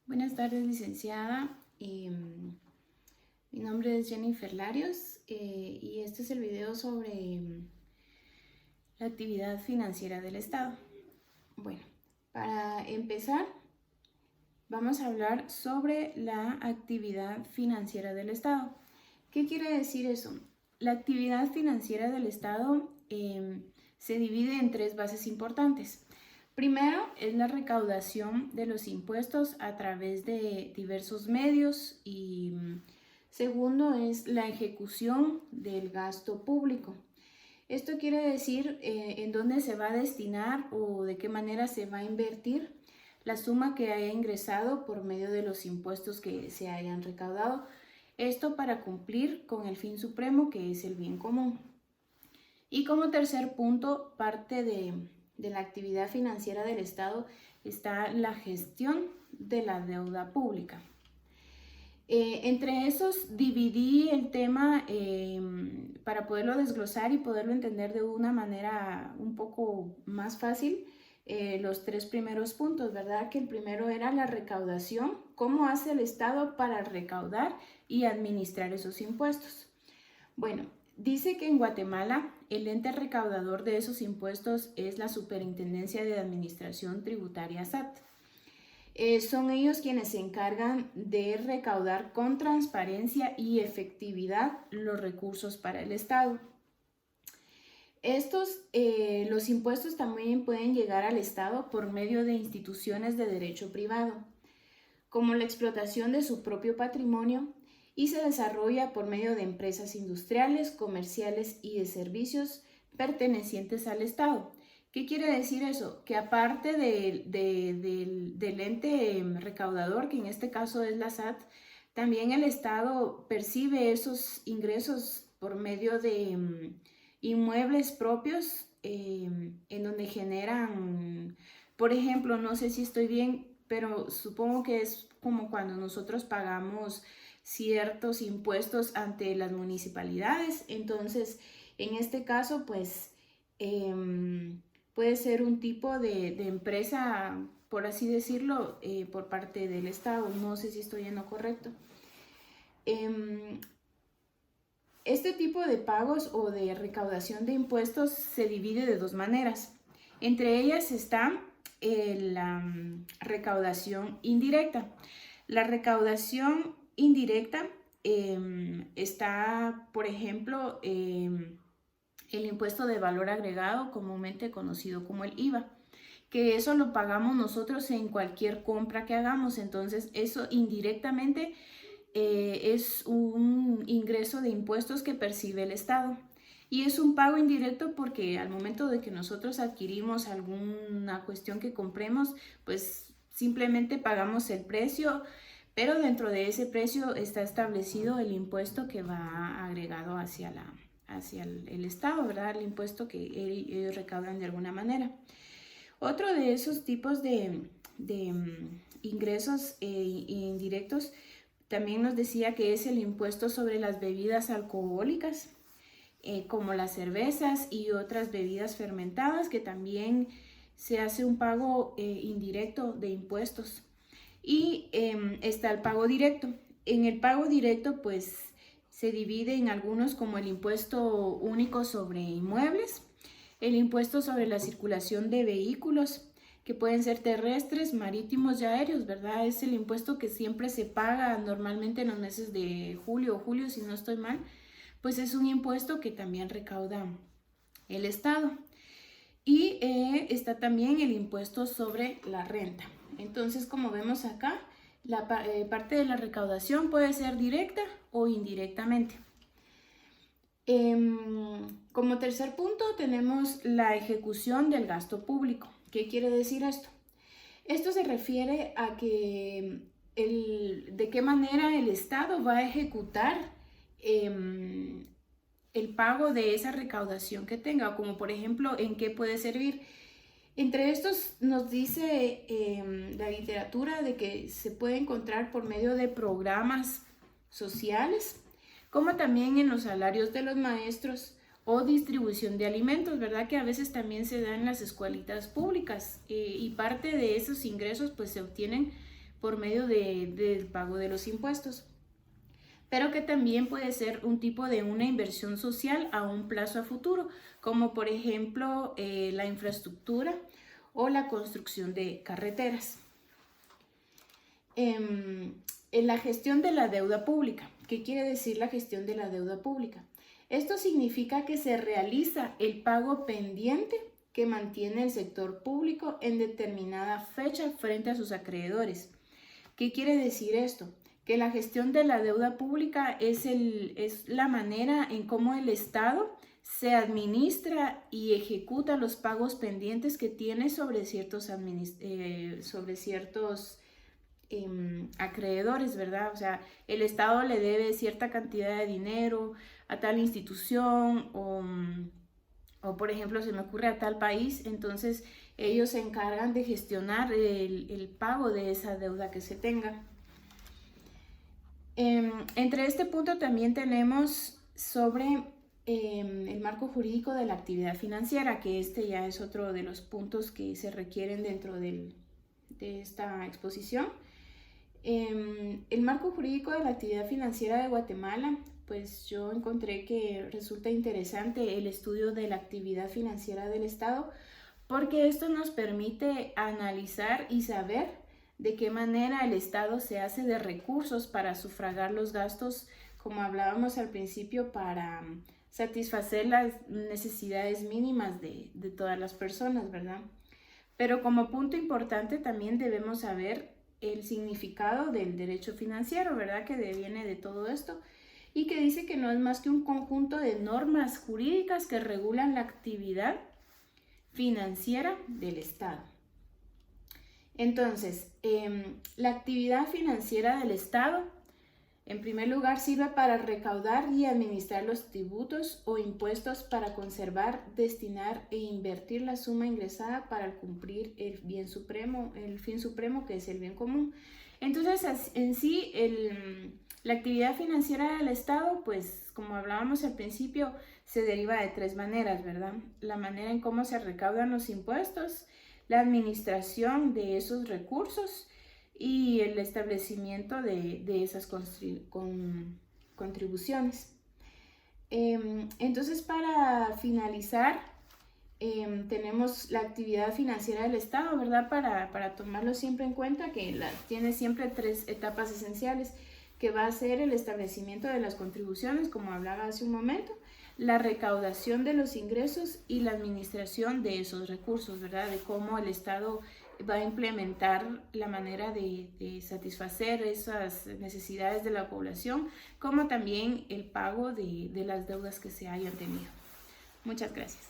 Buenas tardes, licenciada. Mi nombre es Jennifer Larios y este es el video sobre la actividad financiera del Estado. Bueno, para empezar, vamos a hablar sobre la actividad financiera del Estado. ¿Qué quiere decir eso? La actividad financiera del Estado se divide en tres bases importantes. Primero es la recaudación de los impuestos a través de diversos medios y segundo es la ejecución del gasto público. Esto quiere decir en dónde se va a destinar o de qué manera se va a invertir la suma que haya ingresado por medio de los impuestos que se hayan recaudado. Esto para cumplir con el fin supremo, que es el bien común. Y como tercer punto, parte de la actividad financiera del Estado está la gestión de la deuda pública. Entre esos dividí el tema para poderlo desglosar y poderlo entender de una manera un poco más fácil. Los tres primeros puntos, ¿verdad? Que el primero era la recaudación, cómo hace el Estado para recaudar y administrar esos impuestos. Bueno, dice que en Guatemala el ente recaudador de esos impuestos es la Superintendencia de Administración Tributaria SAT. Son ellos quienes se encargan de recaudar con transparencia y efectividad los recursos para el Estado. Los impuestos también pueden llegar al Estado por medio de instituciones de derecho privado, como la explotación de su propio patrimonio, y se desarrolla por medio de empresas industriales, comerciales y de servicios pertenecientes al Estado. ¿Qué quiere decir eso? Que aparte del ente recaudador, que en este caso es la SAT, también el Estado percibe esos ingresos por medio de inmuebles propios en donde generan, por ejemplo, no sé si estoy bien, pero supongo que es como cuando nosotros pagamos ciertos impuestos ante las municipalidades. Entonces, en este caso, pues puede ser un tipo de empresa, por así decirlo, por parte del Estado. No sé si estoy en lo correcto. Este tipo de pagos o de recaudación de impuestos se divide de dos maneras. Entre ellas está la recaudación indirecta. La recaudación indirecta está, por ejemplo, el impuesto de valor agregado, comúnmente conocido como el IVA, que eso lo pagamos nosotros en cualquier compra que hagamos. Entonces, eso indirectamente es un ingreso de impuestos que percibe el Estado. Y es un pago indirecto porque al momento de que nosotros adquirimos alguna cuestión que compremos, pues simplemente pagamos el precio, pero dentro de ese precio está establecido el impuesto que va agregado hacia el Estado, ¿verdad? El impuesto que ellos recaudan de alguna manera. Otro de esos tipos de ingresos indirectos también nos decía que es el impuesto sobre las bebidas alcohólicas, como las cervezas y otras bebidas fermentadas, que también se hace un pago indirecto de impuestos. Y está el pago directo. En el pago directo, pues se divide en algunos como el impuesto único sobre inmuebles, el impuesto sobre la circulación de vehículos, que pueden ser terrestres, marítimos y aéreos, ¿verdad? Es el impuesto que siempre se paga normalmente en los meses de julio o julio, si no estoy mal, pues es un impuesto que también recauda el Estado. Y está también el impuesto sobre la renta. Entonces, como vemos acá, la parte de la recaudación puede ser directa o indirectamente. Como tercer punto tenemos la ejecución del gasto público. ¿Qué quiere decir esto? Esto se refiere a que de qué manera el Estado va a ejecutar el pago de esa recaudación que tenga, como por ejemplo en qué puede servir. Entre estos nos dice la literatura de que se puede encontrar por medio de programas sociales, como también en los salarios de los maestros o distribución de alimentos, ¿verdad? Que a veces también se da en las escuelitas públicas y parte de esos ingresos pues se obtienen por medio del pago de los impuestos, pero que también puede ser un tipo de una inversión social a un plazo a futuro, como por ejemplo la infraestructura o la construcción de carreteras. En la gestión de la deuda pública. ¿Qué quiere decir la gestión de la deuda pública? Esto significa que se realiza el pago pendiente que mantiene el sector público en determinada fecha frente a sus acreedores. ¿Qué quiere decir esto? Que la gestión de la deuda pública es la manera en cómo el Estado se administra y ejecuta los pagos pendientes que tiene sobre ciertos acreedores, ¿verdad? O sea, el Estado le debe cierta cantidad de dinero a tal institución o por ejemplo, se me ocurre a tal país, entonces ellos se encargan de gestionar el pago de esa deuda que se tenga. Entre este punto también tenemos sobre el marco jurídico de la actividad financiera, que este ya es otro de los puntos que se requieren dentro de esta exposición. El marco jurídico de la actividad financiera de Guatemala, pues yo encontré que resulta interesante el estudio de la actividad financiera del Estado, porque esto nos permite analizar y saber de qué manera el Estado se hace de recursos para sufragar los gastos, como hablábamos al principio, para satisfacer las necesidades mínimas de todas las personas, ¿verdad? Pero como punto importante también debemos saber el significado del derecho financiero, ¿verdad? Que deviene de todo esto y que dice que no es más que un conjunto de normas jurídicas que regulan la actividad financiera del Estado. Entonces, la actividad financiera del Estado, en primer lugar, sirve para recaudar y administrar los tributos o impuestos para conservar, destinar e invertir la suma ingresada para cumplir el fin supremo que es el bien común. Entonces, en sí, la actividad financiera del Estado, pues, como hablábamos al principio, se deriva de tres maneras, ¿verdad? La manera en cómo se recaudan los impuestos, la administración de esos recursos y el establecimiento de esas contribuciones. Entonces, para finalizar, tenemos la actividad financiera del Estado, ¿verdad? Para tomarlo siempre en cuenta, que tiene siempre tres etapas esenciales, que va a ser el establecimiento de las contribuciones, como hablaba hace un momento, la recaudación de los ingresos y la administración de esos recursos, ¿verdad? De cómo el Estado va a implementar la manera de satisfacer esas necesidades de la población, como también el pago de las deudas que se hayan tenido. Muchas gracias.